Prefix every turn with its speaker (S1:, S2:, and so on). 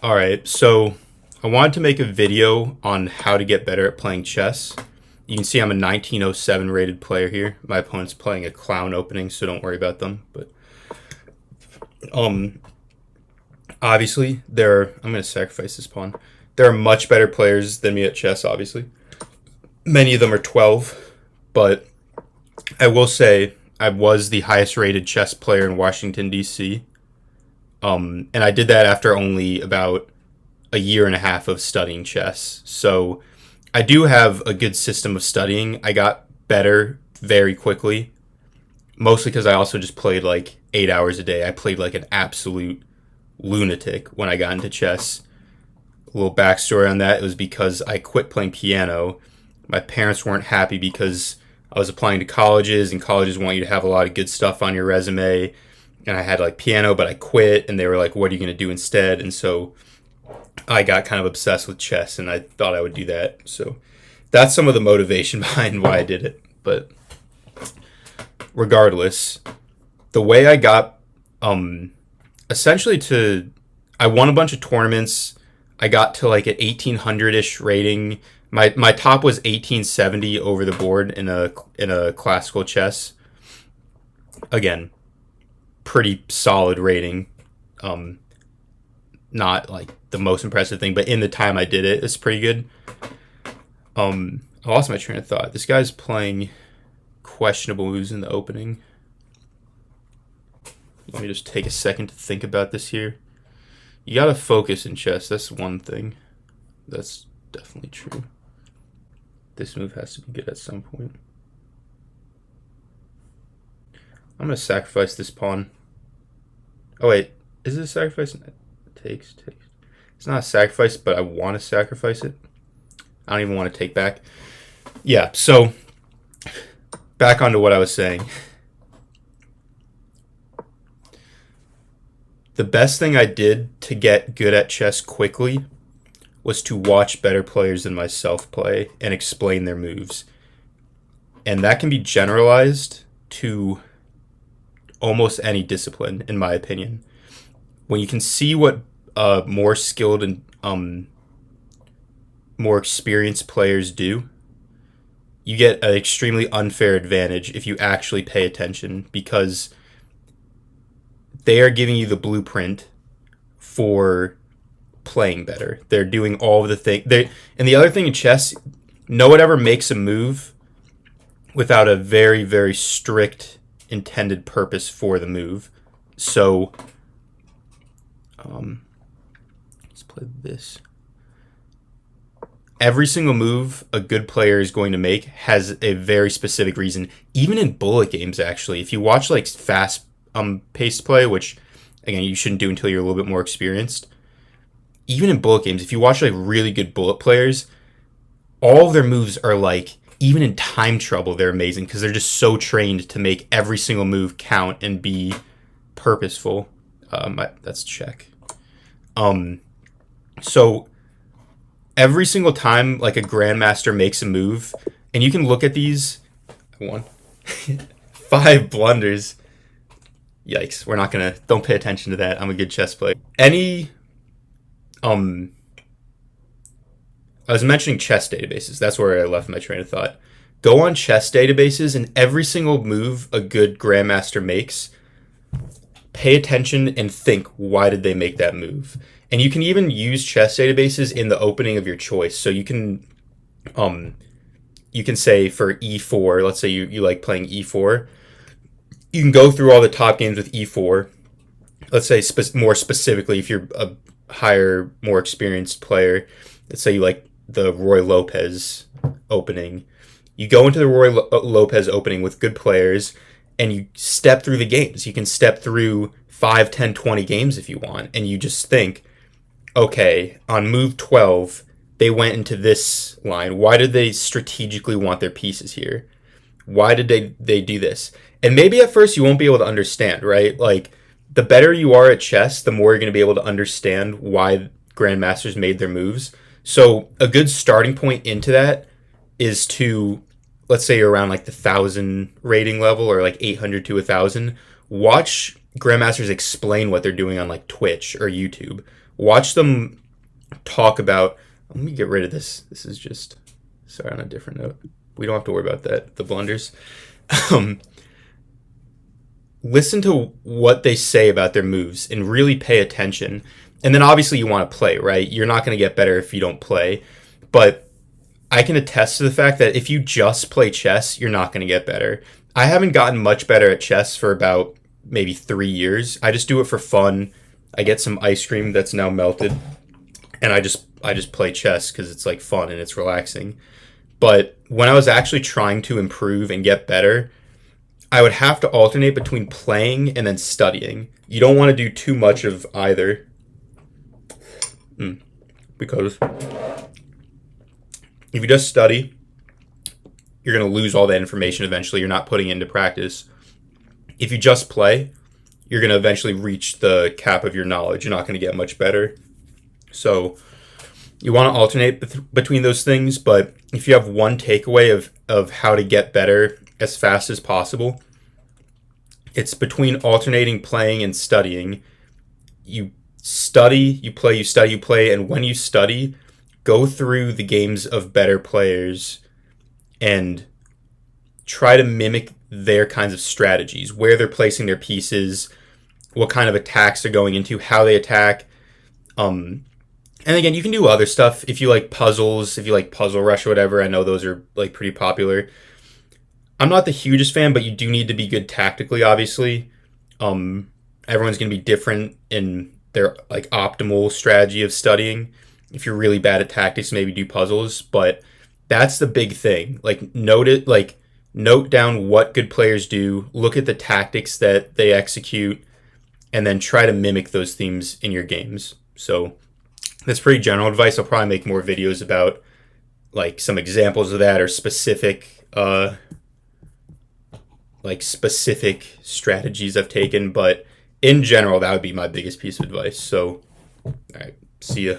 S1: All right, so I wanted to make a video on how to get better at playing chess. You can see I'm a 1907 rated player here. My opponent's playing a clown opening, so don't worry about them. But um, obviously I'm going to sacrifice this pawn. There are much better players than me at chess. Obviously, many of them are 12, but I will say I was the highest rated chess player in Washington D.C. And I did that after only about a year and a half of studying chess. So I do have a good system of studying. I got better very quickly, mostly because I also just played like 8 hours a day. I played like an absolute lunatic when I got into chess. A little backstory on that, it was because I quit playing piano. My parents weren't happy because I was applying to colleges, and colleges want you to have a lot of good stuff on your resume. And I had like piano, but I quit, and they were like, what are you going to do instead? And so I got kind of obsessed with chess, and I thought I would do that. So that's some of the motivation behind why I did it. But regardless, the way I got essentially I won a bunch of tournaments. I got to like an 1800-ish rating. My top was 1870 over the board in a classical chess. Again, pretty solid rating. Not like the most impressive thing, but in the time I did it, it's pretty good. I lost my train of thought. This guy's playing questionable moves in the opening. Let me just take a second to think about this here. You gotta focus in chess. That's one thing. That's definitely true. This move has to be good at some point. I'm gonna sacrifice this pawn. Oh wait, is it a sacrifice? Takes. It's not a sacrifice, but I want to sacrifice it. I don't even want to take back. Yeah, so back onto what I was saying. The best thing I did to get good at chess quickly was to watch better players than myself play and explain their moves. And that can be generalized to almost any discipline, in my opinion. When you can see what more skilled and more experienced players do, you get an extremely unfair advantage if you actually pay attention, because they are giving you the blueprint for playing better. They're doing all of the things. And the other thing in chess, no one ever makes a move without a very, very strict intended purpose for the move. So let's play this. Every single move a good player is going to make has a very specific reason. Even in bullet games, actually, if you watch like fast paced play, which again you shouldn't do until you're a little bit more experienced. Even in bullet games, if you watch like really good bullet players, all of their moves are like, even in time trouble, they're amazing because they're just so trained to make every single move count and be purposeful. That's check. So every single time like a grandmaster makes a move, and you can look at these, 5 blunders. Yikes! Don't pay attention to that. I'm a good chess player. I was mentioning chess databases. That's where I left my train of thought. Go on chess databases, and every single move a good grandmaster makes, pay attention and think, why did they make that move? And you can even use chess databases in the opening of your choice. So you can say for e4, let's say you like playing e4, you can go through all the top games with e4. Let's say more specifically, if you're a higher, more experienced player, let's say you like the Roy Lopez opening. You go into the Roy Lopez opening with good players, and you step through the games. You can step through 5, 10, 20 games if you want, and you just think, okay, on move 12, they went into this line. Why did they strategically want their pieces here? Why did they do this? And maybe at first you won't be able to understand, right? Like, the better you are at chess, the more you're going to be able to understand why grandmasters made their moves. So a good starting point into that is to, let's say you're around like the 1,000 rating level, or like 800 to 1,000. Watch grandmasters explain what they're doing on like Twitch or YouTube. Watch them talk about. Let me get rid of this. This is just sorry on a different note. We don't have to worry about that. The blunders. Um, Listen to what they say about their moves and really pay attention. And then obviously you want to play, right? You're not going to get better if you don't play. But I can attest to the fact that if you just play chess, you're not going to get better. I haven't gotten much better at chess for about maybe 3 years. I just do it for fun. I get some ice cream that's now melted, and I just play chess because it's like fun and it's relaxing. But when I was actually trying to improve and get better, I would have to alternate between playing and then studying. You don't want to do too much of either. Because if you just study, you're going to lose all that information eventually. You're not putting it into practice. If you just play, you're going to eventually reach the cap of your knowledge. You're not going to get much better. So you want to alternate between those things, but if you have one takeaway of how to get better as fast as possible, it's between alternating playing and studying. You study, you play, you study, you play, and when you study, go through the games of better players and try to mimic their kinds of strategies, where they're placing their pieces, what kind of attacks they're going into, how they attack. And again, you can do other stuff if you like puzzles, if you like Puzzle Rush or whatever. I know those are like pretty popular. I'm not the hugest fan, but you do need to be good tactically, obviously. Everyone's going to be different in their like optimal strategy of studying. If you're really bad at tactics, maybe do puzzles, but that's the big thing. Like note down what good players do, look at the tactics that they execute, and then try to mimic those themes in your games. So that's pretty general advice. I'll probably make more videos about like some examples of that or specific strategies I've taken, but in general, that would be my biggest piece of advice. So, all right, see ya.